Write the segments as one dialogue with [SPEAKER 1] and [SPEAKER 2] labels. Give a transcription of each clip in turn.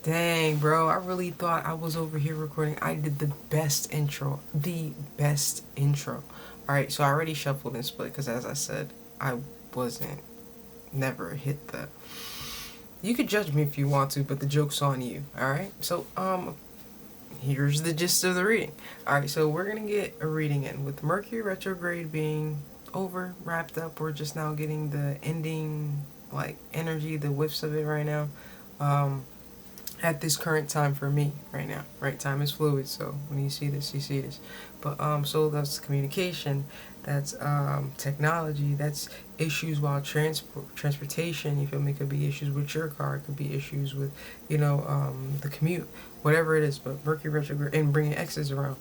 [SPEAKER 1] Dang, bro. I really thought I was over here recording. I did the best intro. The best intro. Alright, so I already shuffled and split because, as I said, I wasn't, never hit the. You could judge me if you want to, but the joke's on you. Alright? So, here's the gist of the reading. Alright, so we're going to get a reading in with Mercury retrograde being over, wrapped up. We're just now getting the ending, like, energy, the whiffs of it right now. At this current time for me right now, right? Time is fluid, so when you see this, you see this. But so that's communication, that's technology, that's issues while transportation. You feel me? It could be issues with your car, it could be issues with, the commute, whatever it is. But Mercury retrograde and bringing exes around,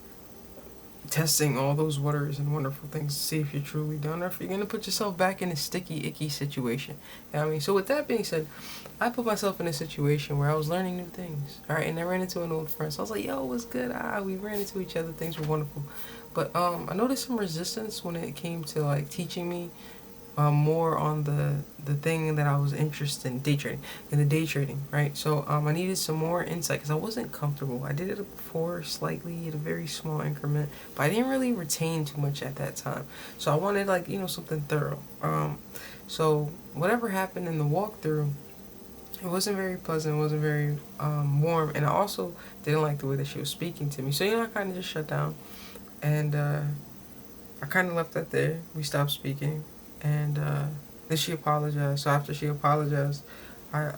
[SPEAKER 1] testing all those waters and wonderful things to see if you're truly done or if you're going to put yourself back in a sticky, icky situation. You know what I mean? So with that being said, I put myself in a situation where I was learning new things. All right, and I ran into an old friend. So I was like, yo, what's good? We ran into each other. Things were wonderful. But I noticed some resistance when it came to like teaching me more on the thing that I was interested in, day trading, right? So I needed some more insight because I wasn't comfortable. I did it before slightly at a very small increment, but I didn't really retain too much at that time. So I wanted like something thorough. So whatever happened in the walkthrough, it wasn't very pleasant. It wasn't very warm, and I also didn't like the way that she was speaking to me. So I kind of just shut down, and I kind of left that there. We stopped speaking, and then she apologized. So after she apologized, I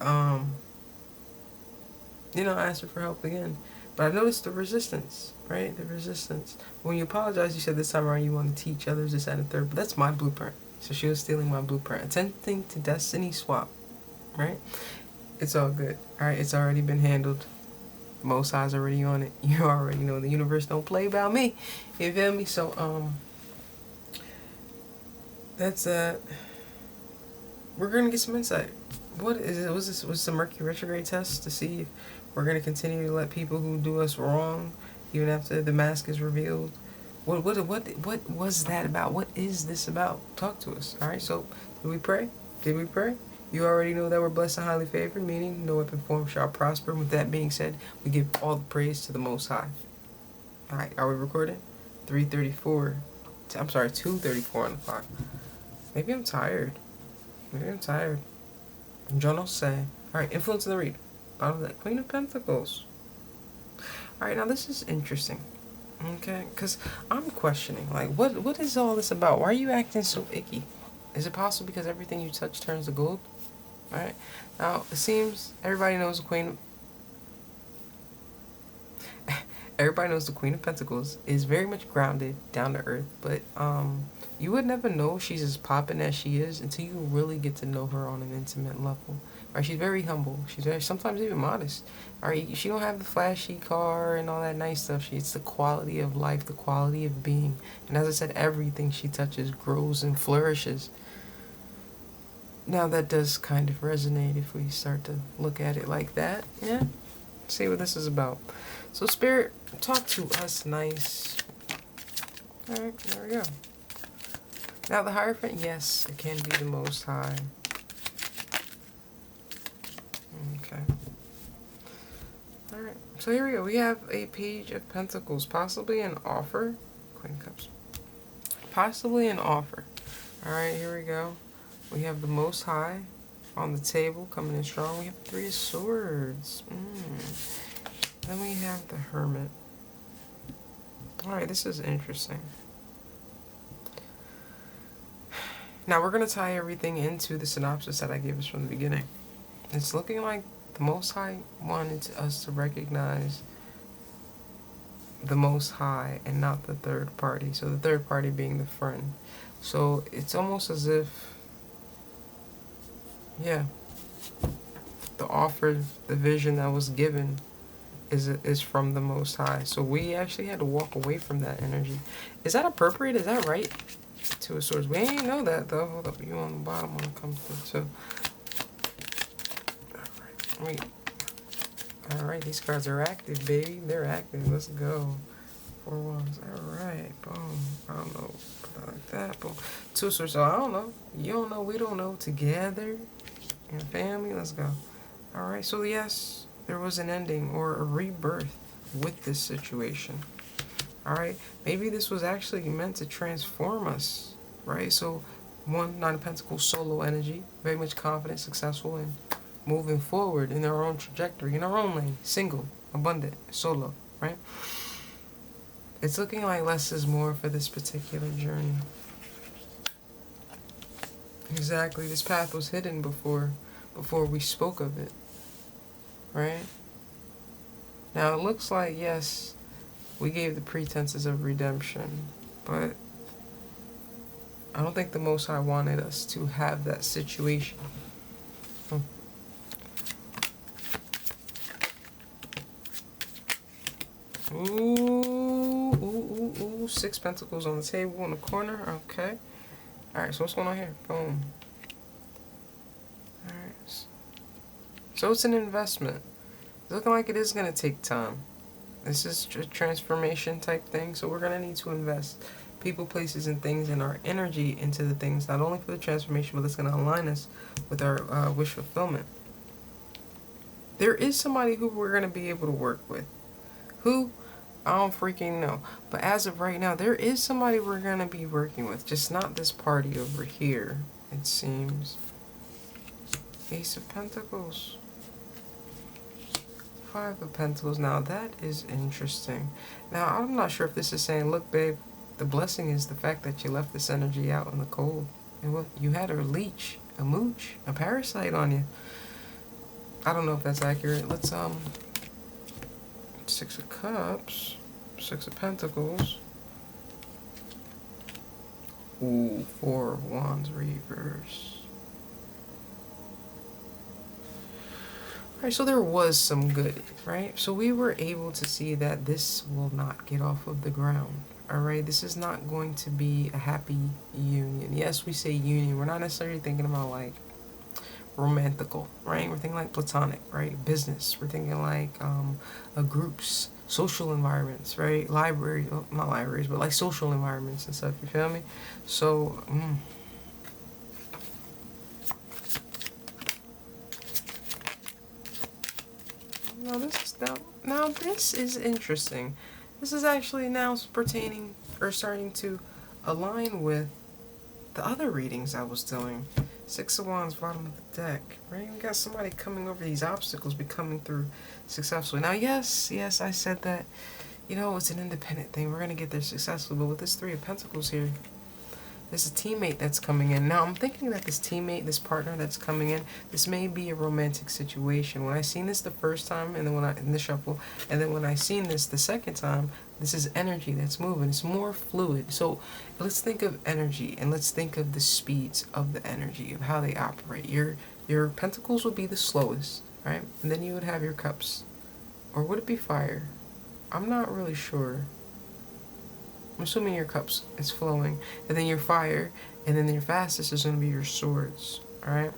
[SPEAKER 1] asked her for help again. But I noticed the resistance, right? The resistance. When you apologize, you said this time around you want to teach others this, that, and the third. But that's my blueprint. So she was stealing my blueprint, attempting to destiny swap, right? It's all good. All right, it's already been handled. Most High's already on it. You already know the universe don't play about me. You feel me? So that's we're gonna get some insight. What is it? Was this the Mercury retrograde test to see if we're gonna continue to let people who do us wrong, even after the mask is revealed? What was that about? What is this about? Talk to us. All right. So did we pray? Did we pray? You already know that we're blessed and highly favored, meaning no weapon formed shall prosper. With that being said, we give all the praise to the Most High. All right. Are we recording? 3:34. I'm sorry, 2:34 on the clock. Maybe I'm tired. Maybe I'm tired. John will say. Alright, influence of the read. Bottom of that. Queen of Pentacles. Alright, now this is interesting. Okay? Because I'm questioning. Like, what is all this about? Why are you acting so icky? Is it possible because everything you touch turns to gold? Alright? Now, it seems everybody knows the Queen of... Everybody knows the Queen of Pentacles is very much grounded, down to earth, but you would never know she's as popping as she is until you really get to know her on an intimate level. Right? She's very humble. She's very, sometimes even modest. Alright, she don't have the flashy car and all that nice stuff. It's the quality of life, the quality of being. And as I said, everything she touches grows and flourishes. Now that does kind of resonate if we start to look at it like that. Yeah? See what this is about. So Spirit, talk to us nice. Alright, there we go. Now the Hierophant, yes, it can be the Most High. Okay. Alright, so here we go. We have a Page of Pentacles, possibly an offer. Queen of Cups. Possibly an offer. Alright, here we go. We have the Most High on the table, coming in strong. We have Three of Swords. Then we have the Hermit. Alright, this is interesting. Now we're going to tie everything into the synopsis that I gave us from the beginning. It's looking like the Most High wanted us to recognize the Most High and not the third party. So the third party being the friend. So it's almost as if, yeah, the offer, the vision that was given is from the Most High. So we actually had to walk away from that energy. Is that appropriate? Is that right? Two of Swords. We ain't know that though. Hold up, you on the bottom when it comes to two. Alright. Alright, these cards are active, baby. They're active. Let's go. 4 wands. Alright, boom. I don't know. Put that like that. Boom. Two of Swords. So I don't know. You don't know. We don't know. Together. And family. Let's go. Alright, so yes. there was an ending or a rebirth with this situation. All right, maybe this was actually meant to transform us, right? So, one, Nine of Pentacles, solo energy, very much confident, successful, and moving forward in our own trajectory, in our own lane, single, abundant, solo, right? It's looking like less is more for this particular journey. Exactly, this path was hidden before we spoke of it, right? Now it looks like, yes, we gave the pretenses of redemption, but I don't think the Most High wanted us to have that situation. Ooh, Six Pentacles on the table in the corner. Okay. Alright, so what's going on here? Boom. Alright. So it's an investment. It's looking like it is going to take time. This is a transformation type thing, so we're going to need to invest people, places, and things, and our energy into the things, not only for the transformation, but it's going to align us with our wish fulfillment. There is somebody who we're going to be able to work with. Who? I don't freaking know. But as of right now, there is somebody we're going to be working with. Just not this party over here, it seems. Ace of Pentacles. Five of Pentacles. Now, that is interesting. Now, I'm not sure if this is saying, look, babe, the blessing is the fact that you left this energy out in the cold. And you had a leech, a mooch, a parasite on you. I don't know if that's accurate. Let's, Six of Cups, Six of Pentacles. Ooh, Four of Wands reverse. Alright, so there was some good, right? So we were able to see that this will not get off of the ground. Alright, this is not going to be a happy union. Yes, we say union. We're not necessarily thinking about like romantical, right? We're thinking like platonic, right? Business. We're thinking like groups, social environments, right? Library, well, not libraries, but like social environments and stuff. You feel me? So, now this is interesting. This is actually now pertaining or starting to align with the other readings I was doing. Six of Wands, bottom of the deck, right? We got somebody coming over these obstacles, be coming through successfully. Now, yes, I said that, you know, it's an independent thing. We're going to get there successfully. But with this Three of Pentacles here, there's a teammate that's coming in. Now, I'm thinking that this teammate, this partner that's coming in, this may be a romantic situation. When I seen this the first time, and then in the shuffle, and then when I seen this the second time, this is energy that's moving. It's more fluid. So let's think of energy, and let's think of the speeds of the energy, of how they operate. Your pentacles would be the slowest, right? And then you would have your cups. Or would it be fire? I'm not really sure. I'm assuming your cups is flowing, and then your fire, and then your fastest is going to be your swords. All right.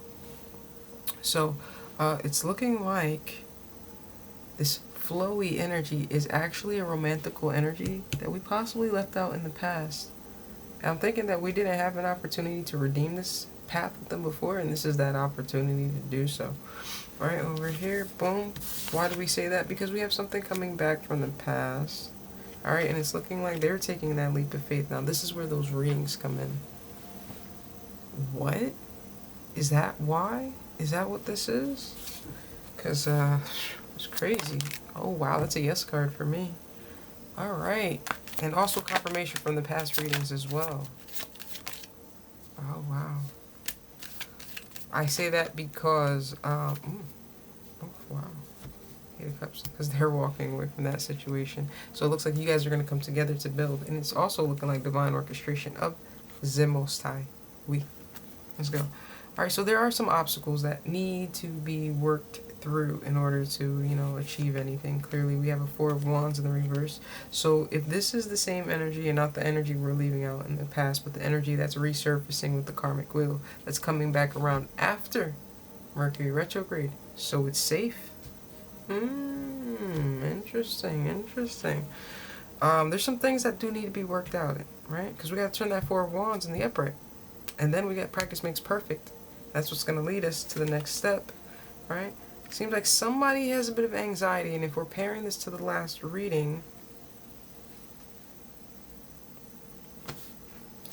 [SPEAKER 1] So it's looking like this flowy energy is actually a romantical energy that we possibly left out in the past. And I'm thinking that we didn't have an opportunity to redeem this path with them before, and this is that opportunity to do so. All right, over here, boom. Why do we say that? Because we have something coming back from the past. Alright, and it's looking like they're taking that leap of faith. Now, this is where those readings come in. What? Is that why? Is that what this is? Because, it's crazy. Oh, wow, that's a yes card for me. Alright. And also confirmation from the past readings as well. Oh, wow. I say that because, oh, wow. Eight of Cups, because they're walking away from that situation. So it looks like you guys are going to come together to build. And it's also looking like divine orchestration of the Most High. Let's go. Alright, so there are some obstacles that need to be worked through in order to, you know, achieve anything. Clearly, we have a Four of Wands in the reverse. So if this is the same energy and not the energy we're leaving out in the past, but the energy that's resurfacing with the karmic wheel, that's coming back around after Mercury retrograde. So it's safe. Interesting. There's some things that do need to be worked out, right? Because we got to turn that Four of Wands in the upright. And then we got practice makes perfect. That's what's going to lead us to the next step, right? Seems like somebody has a bit of anxiety, and if we're pairing this to the last reading,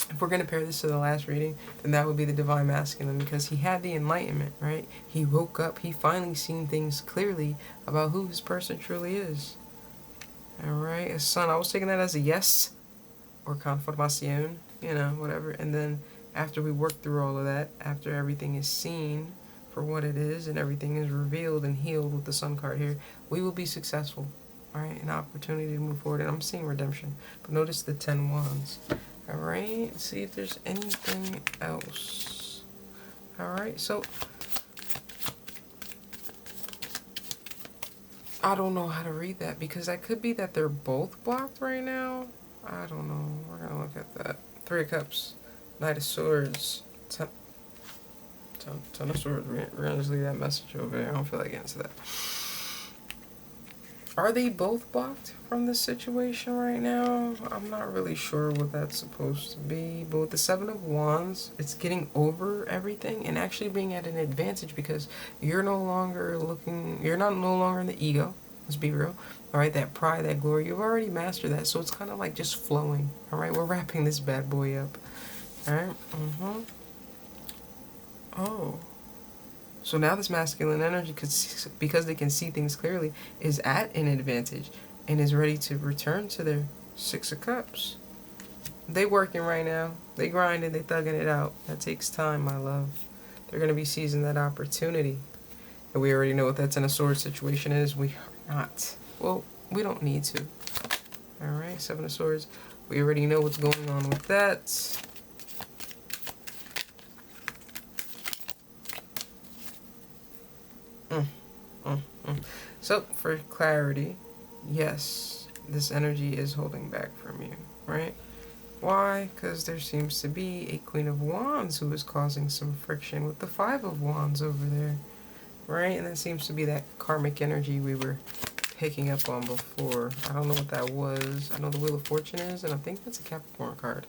[SPEAKER 1] if we're going to pair this to the last reading, then that would be the Divine Masculine, because he had the enlightenment, right? He woke up, he finally seen things clearly about who his person truly is. Alright, a Sun, I was taking that as a yes, or confirmación, you know, whatever. And then after we work through all of that, after everything is seen for what it is and everything is revealed and healed with the Sun card here, we will be successful. Alright, an opportunity to move forward. And I'm seeing redemption. But notice the 10 wands. Alright, let's see if there's anything else. Alright, so I don't know how to read that, because that could be that they're both blocked right now. I don't know. We're gonna look at that. 3 of Cups, Knight of Swords, Ten of Swords. We're gonna just leave that message over there. I don't feel like getting to that. Are they both blocked from this situation right now? I'm not really sure what that's supposed to be. But with the 7 of Wands, it's getting over everything and actually being at an advantage, because you're no longer looking, you're not no longer in the ego. Let's be real. All right, that pride, that glory, you've already mastered that. So it's kind of like just flowing. All right, we're wrapping this bad boy up. All right. Oh. So now this masculine energy, because they can see things clearly, is at an advantage and is ready to return to their 6 of Cups. They working right now. They grinding. They thugging it out. That takes time, my love. They're going to be seizing that opportunity. And we already know what that 10 of Swords situation is. We are not. Well, we don't need to. Alright, 7 of Swords. We already know what's going on with that. So, for clarity, yes, this energy is holding back from you, right? Why? Because there seems to be a Queen of Wands who is causing some friction with the 5 of Wands over there, right? And that seems to be that karmic energy we were picking up on before. I don't know what that was. I know the Wheel of Fortune is, and I think that's a Capricorn card.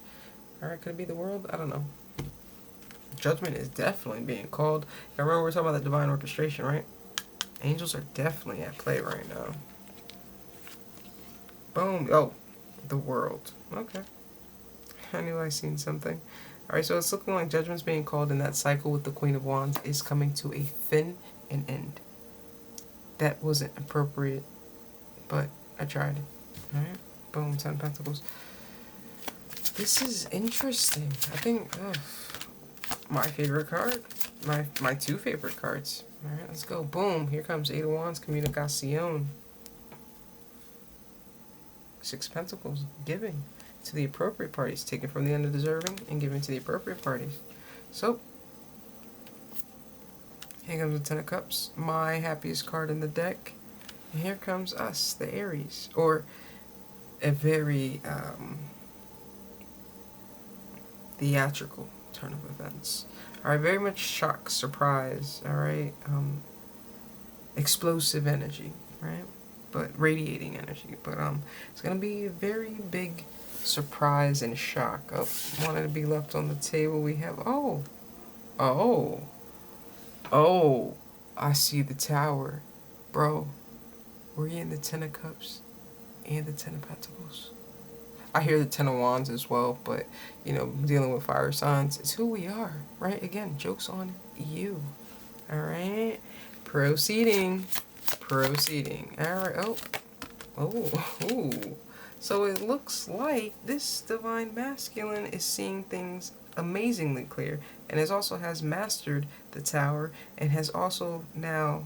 [SPEAKER 1] Alright, could it be the World? I don't know. Judgment is definitely being called. I remember we were talking about the divine orchestration, right? Angels are definitely at play right now. Boom. Oh, the World. Okay. I knew I seen something. Alright, so it's looking like Judgment's being called, and that cycle with the Queen of Wands is coming to a fin and end. That wasn't appropriate, but I tried. Alright. Boom. 10 Pentacles. This is interesting. I think my favorite card. My 2 favorite cards. Alright, let's go. Boom. Here comes 8 of Wands, Comunicación. 6 Pentacles, giving to the appropriate parties. Taken from the undeserving and given to the appropriate parties. So, here comes the 10 of Cups, my happiest card in the deck. And here comes us, the Aries. Or a very theatrical turn of events. Alright, very much shock, surprise, alright? Explosive energy, right? But radiating energy. But it's gonna be a very big surprise and shock. Oh, wanted to be left on the table. We have I see the Tower. Bro, we're getting the 10 of Cups and the 10 of Pentacles. I hear the 10 of Wands as well, but, you know, dealing with fire signs, it's who we are, right? Again, joke's on you, all right? Proceeding. All right, ooh. So it looks like this Divine Masculine is seeing things amazingly clear, and has mastered the Tower, and has also now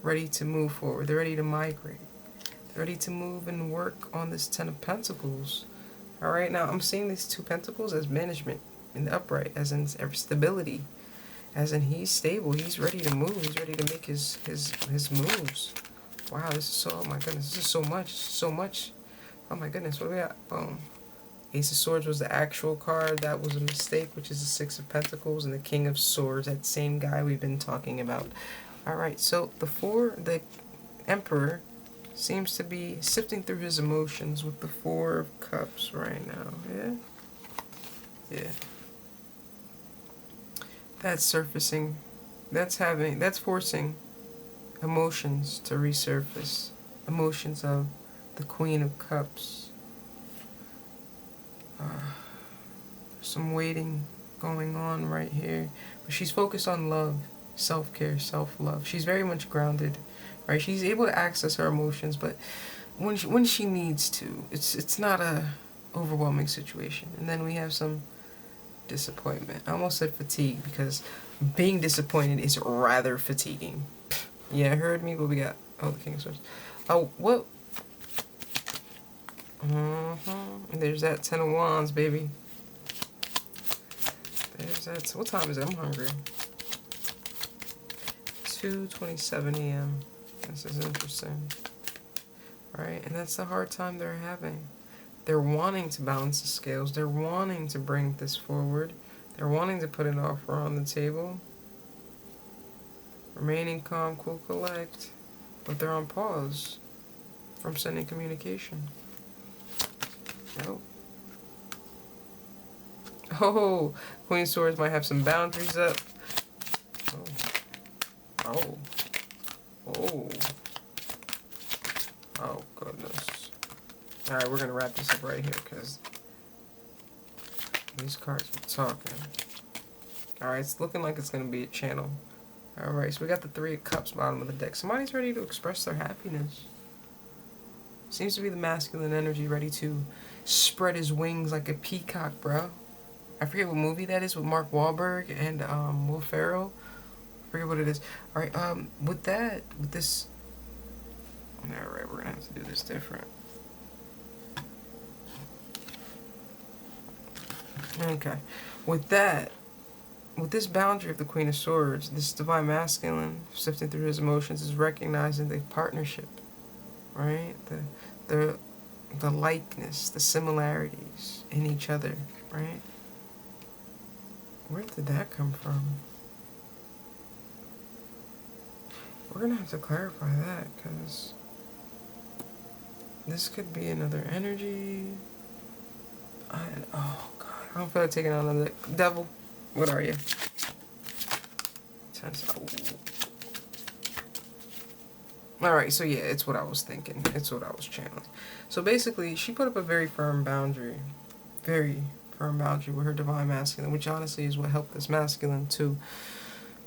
[SPEAKER 1] ready to move forward. They're ready to migrate. They're ready to move and work on this 10 of Pentacles. Alright, now I'm seeing these 2 Pentacles as management in the upright, as in stability, as in he's stable, he's ready to move, he's ready to make his moves. Wow, this is so, oh my goodness, this is so much. Oh my goodness, what do we got? Boom. Ace of Swords was the actual card, that was a mistake, which is the 6 of Pentacles, and the King of Swords, that same guy we've been talking about. Alright, so the Emperor seems to be sifting through his emotions with the 4 of Cups right now. Yeah. That's surfacing. That's forcing emotions to resurface. Emotions of the Queen of Cups. Some waiting going on right here. But she's focused on love, self-care, self-love. She's very much grounded, right? She's able to access her emotions, but when she needs to, it's not a overwhelming situation. And then we have some disappointment. I almost said fatigue because being disappointed is rather fatiguing. Yeah, heard me. What we got? Oh, the King of Swords. Oh, what? And there's that 10 of Wands, baby. There's that. What time is it? I'm hungry. 2:27 a.m. This is interesting. Right? And that's the hard time they're having. They're wanting to balance the scales. They're wanting to bring this forward. They're wanting to put an offer on the table. Remaining calm, cool, collect. But they're on pause from sending communication. Nope. Oh, Queen of Swords might have some boundaries up. Oh. Oh. Oh, goodness. Alright, we're going to wrap this up right here because these cards are talking. Alright, it's looking like it's going to be a channel. Alright, so we got the 3 of Cups bottom of the deck. Somebody's ready to express their happiness. Seems to be the masculine energy ready to spread his wings like a peacock, bro. I forget what movie that is with Mark Wahlberg and Will Ferrell. I forget what it is. Alright, with this... Alright, we're going to have to do this different. Okay. With this boundary of the Queen of Swords, this divine masculine, sifting through his emotions, is recognizing the partnership, right? The likeness, the similarities in each other, right? Where did that come from? We're going to have to clarify that, because this could be another energy. Oh, God. I don't feel like taking on another devil. What are you? Alright, so yeah, it's what I was thinking. It's what I was channeling. So basically, she put up a very firm boundary. Very firm boundary with her divine masculine, which honestly is what helped this masculine to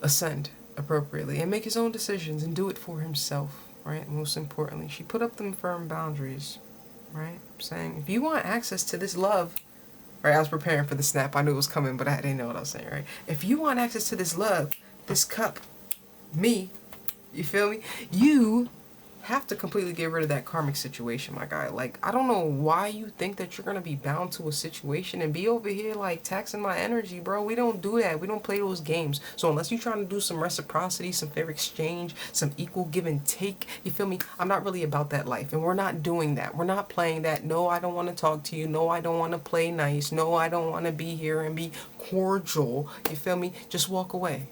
[SPEAKER 1] ascend appropriately and make his own decisions and do it for himself, right? Most importantly, she put up them firm boundaries, right? Saying, if you want access to this love, right? I was preparing for the snap. I knew it was coming, but I didn't know what I was saying, right? If you want access to this love, this cup, me, you feel me? You have to completely get rid of that karmic situation, my guy. Like, I don't know why you think that you're going to be bound to a situation and be over here, like, taxing my energy, bro. We don't do that. We don't play those games. So unless you're trying to do some reciprocity, some fair exchange, some equal give and take, you feel me? I'm not really about that life. And we're not doing that. We're not playing that. No, I don't want to talk to you. No, I don't want to play nice. No, I don't want to be here and be cordial. You feel me? Just walk away.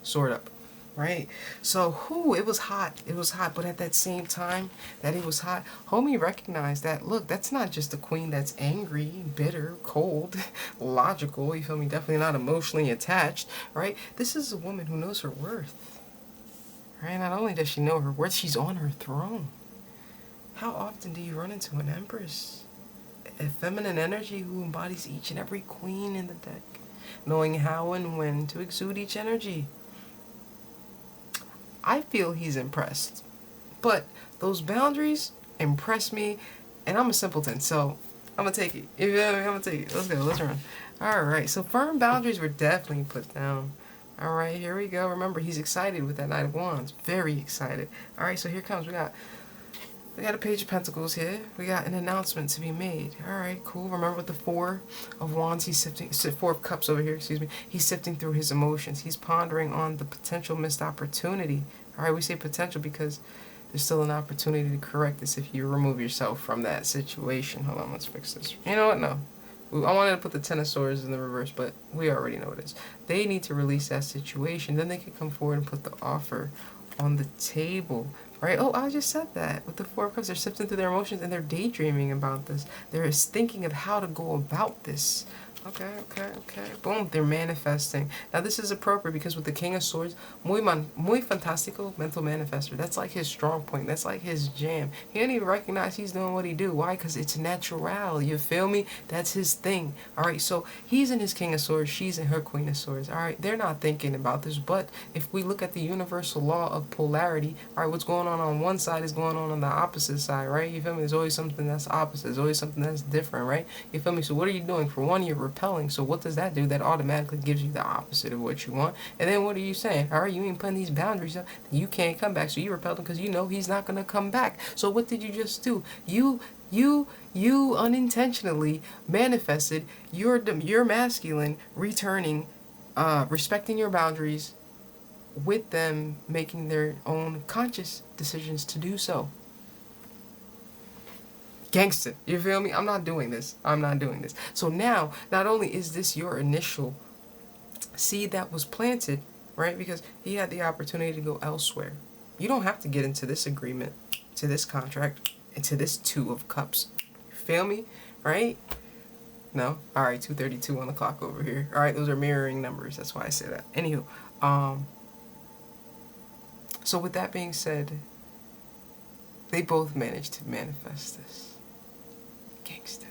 [SPEAKER 1] Sword up. Right? So, it was hot. It was hot. But at that same time that it was hot, homie recognized that, look, that's not just a queen that's angry, bitter, cold, logical, you feel me? Definitely not emotionally attached, right? This is a woman who knows her worth. Right? Not only does she know her worth, she's on her throne. How often do you run into an Empress? A feminine energy who embodies each and every queen in the deck, knowing how and when to exude each energy. I feel he's impressed. But those boundaries impress me, and I'm a simpleton, so I'm going to take it. You feel me? I'm going to take it. Let's go. Let's run. Alright, so firm boundaries were definitely put down. Alright, here we go. Remember, he's excited with that Knight of Wands. Very excited. Alright, so here comes. We got a Page of Pentacles here. We got an announcement to be made. Alright, cool. Remember with the 4 of Wands, he's sifting, 4 of Cups over here, excuse me. He's sifting through his emotions. He's pondering on the potential missed opportunity. Alright, we say potential because there's still an opportunity to correct this if you remove yourself from that situation. Hold on, let's fix this. You know what? No. I wanted to put the 10 of Swords in the reverse, but we already know what it is. They need to release that situation. Then they can come forward and put the offer on the table. Right? Oh, I just said that. With the 4 of Cups, they're sifting through their emotions and they're daydreaming about this. They're thinking of how to go about this. Okay, okay, okay. Boom, they're manifesting. Now this is appropriate because with the King of Swords, muy fantástico, mental manifester. That's like his strong point. That's like his jam. He don't even recognize he's doing what he do. Why? Because it's natural. You feel me? That's his thing. All right, so he's in his King of Swords. She's in her Queen of Swords. All right, they're not thinking about this. But if we look at the universal law of polarity, all right, what's going on one side is going on the opposite side, right? You feel me? There's always something that's opposite. There's always something that's different, right? You feel me? So what are you doing? For one, you're repelling. So what does that do? That automatically gives you the opposite of what you want. And then what are you saying? All right, you ain't putting these boundaries up. You can't come back. So you repelled him because you know he's not going to come back. So what did you just do? You unintentionally manifested your masculine returning, respecting your boundaries, with them making their own conscious decisions to do so. Gangster, you feel me? I'm not doing this. I'm not doing this. So now, not only is this your initial seed that was planted, right? Because he had the opportunity to go elsewhere. You don't have to get into this agreement, to this contract, and to this Two of Cups. You feel me? Right? No? Alright, 2:32 on the clock over here. Alright, those are mirroring numbers. That's why I say that. Anywho, so with that being said, they both managed to manifest this. Gangsta.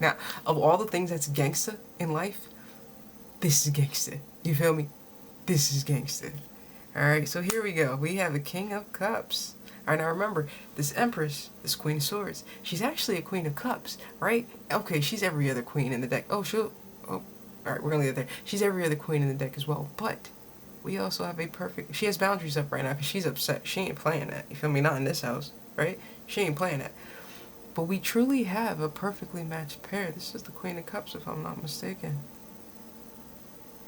[SPEAKER 1] Now, of all the things that's gangsta in life, this is gangsta. You feel me? This is gangsta. Alright, so here we go. We have a King of Cups. Alright, now remember, this Empress, this Queen of Swords, she's actually a Queen of Cups, right? Okay, she's every other queen in the deck. Oh, alright, we're gonna get there. She's every other queen in the deck as well, but we also have a perfect, she has boundaries up right now because she's upset. She ain't playing that. You feel me? Not in this house, right? She ain't playing that. But we truly have a perfectly matched pair. This is the Queen of Cups, if I'm not mistaken.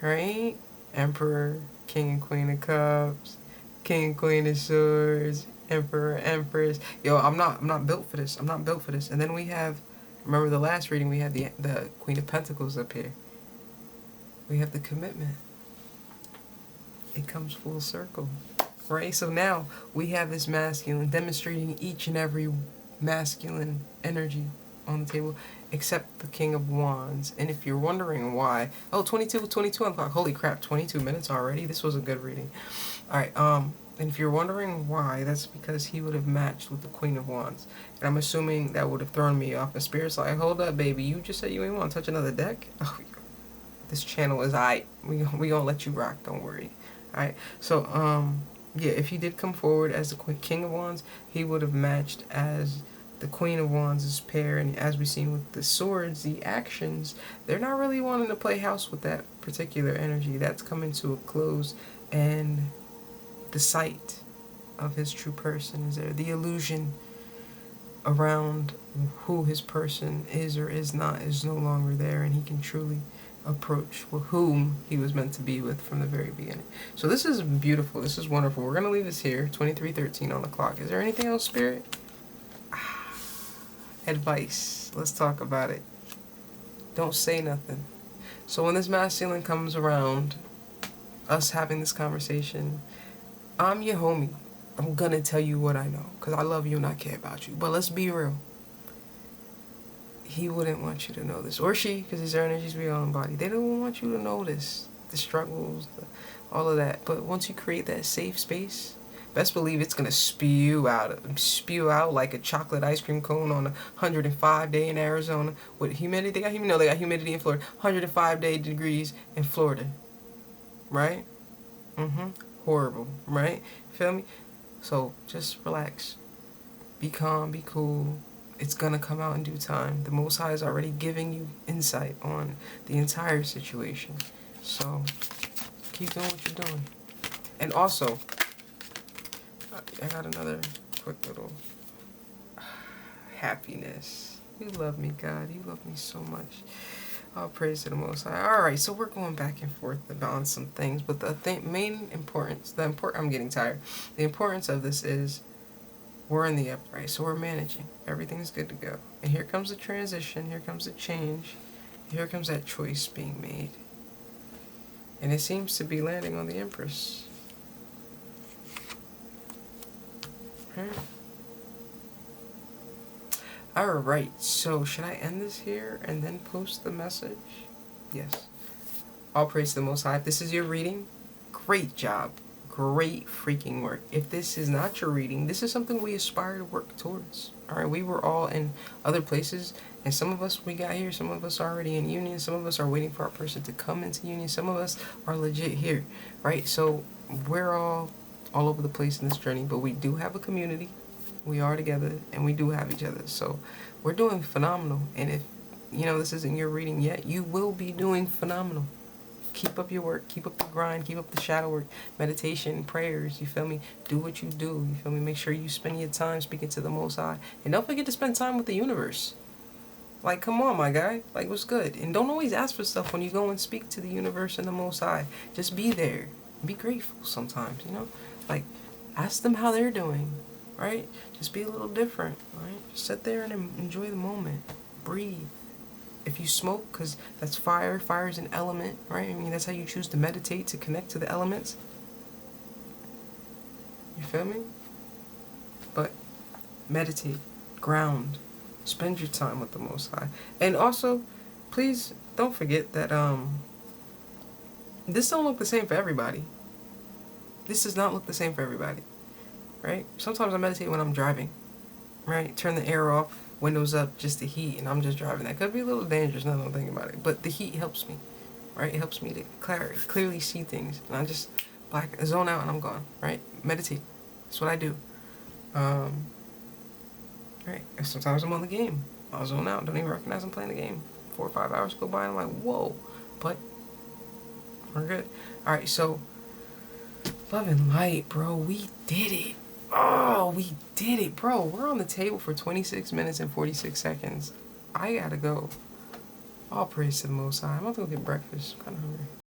[SPEAKER 1] Right? Emperor, King and Queen of Cups, King and Queen of Swords, Emperor, Empress. Yo, I'm not built for this. I'm not built for this. And then we have, remember the last reading, we had the Queen of Pentacles up here. We have the commitment. It comes full circle. Right? So now we have this masculine demonstrating each and every masculine energy on the table except the King of Wands. And if you're wondering why, oh, 22 on the clock. Holy crap, 22 minutes already. This was a good reading. All right, and if you're wondering why, that's because he would have matched with the Queen of Wands. And I'm assuming that would have thrown me off. And Spirit's like, hold up, baby, you just said you ain't want to touch another deck? Oh, this channel is aight. We gonna let you rock, don't worry. Alright, so, yeah, if he did come forward as the King of Wands, he would have matched as the Queen of Wands' pair. And as we've seen with the swords, the actions, they're not really wanting to play house with that particular energy. That's coming to a close, and the sight of his true person is there. The illusion around who his person is or is not is no longer there, and he can truly approach whom he was meant to be with from the very beginning. So this is beautiful. This is wonderful. We're going to leave this here. 23:13 on the clock. Is there anything else, Spirit? Advice. Let's talk about it. Don't say nothing. So when this masculine comes around, us having this conversation, I'm your homie. I'm going to tell you what I know because I love you and I care about you. But let's be real. He wouldn't want you to know this. Or she, because these are energies we all embody. They don't want you to know this. The struggles, all of that. But once you create that safe space, best believe it's going to spew out like a chocolate ice cream cone on a 105 day in Arizona. With humidity, they got humidity. No, they got humidity in Florida. 105 degrees in Florida. Right? Horrible. Right? Feel me? So just relax. Be calm, be cool. It's gonna come out in due time. The Most High is already giving you insight on the entire situation. So keep doing what you're doing. And also, I got another quick little happiness. You love me, God. You love me so much. All praise to the Most High. Alright, so we're going back and forth about some things, but the main importance, I'm getting tired. The importance of this is we're in the upright, so we're managing. Everything's good to go. And here comes the transition, here comes the change, here comes that choice being made. And it seems to be landing on the Empress. Alright, so should I end this here and then post the message? Yes. All praise to the Most High. If this is your reading, great job. Great freaking work. If this is not your reading, this is something we aspire to work towards. Alright, we were all in other places, and some of us, we got here, some of us are already in union, some of us are waiting for our person to come into union, some of us are legit here, right? So we're all over the place in this journey, but we do have a community. We are together, and we do have each other. So we're doing phenomenal. And if, this isn't your reading yet, you will be doing phenomenal. Keep up your work, keep up the grind, keep up the shadow work, meditation, prayers, you feel me? Do what you do, you feel me? Make sure you spend your time speaking to the Most High. And don't forget to spend time with the universe. Like, come on, my guy. Like, what's good? And don't always ask for stuff when you go and speak to the universe and the Most High. Just be there. Be grateful sometimes, Like, ask them how they're doing, right? Just be a little different, right? Just sit there and enjoy the moment. Breathe. If you smoke, because that's fire. Fire is an element, right? I mean, that's how you choose to meditate, to connect to the elements. You feel me? But meditate, ground, spend your time with the Most High. And also, please don't forget that this don't look the same for everybody. This does not look the same for everybody, right? Sometimes I meditate when I'm driving, right? Turn the air off, windows up, just the heat, and I'm just driving. That could be a little dangerous now that I'm thinking about it, but the heat helps me, right? It helps me to clearly see things, and I just zone out and I'm gone, right? Meditate. That's what I do. Right? And sometimes I'm on the game. I'll zone out, don't even recognize I'm playing the game. 4 or 5 hours go by, and I'm like, whoa. But we're good. Alright, so love and light, bro. We did it. Oh, we did it, bro. We're on the table for 26 minutes and 46 seconds. I gotta go. All praise to the Most High. I'm about to go get breakfast. I'm kind of hungry.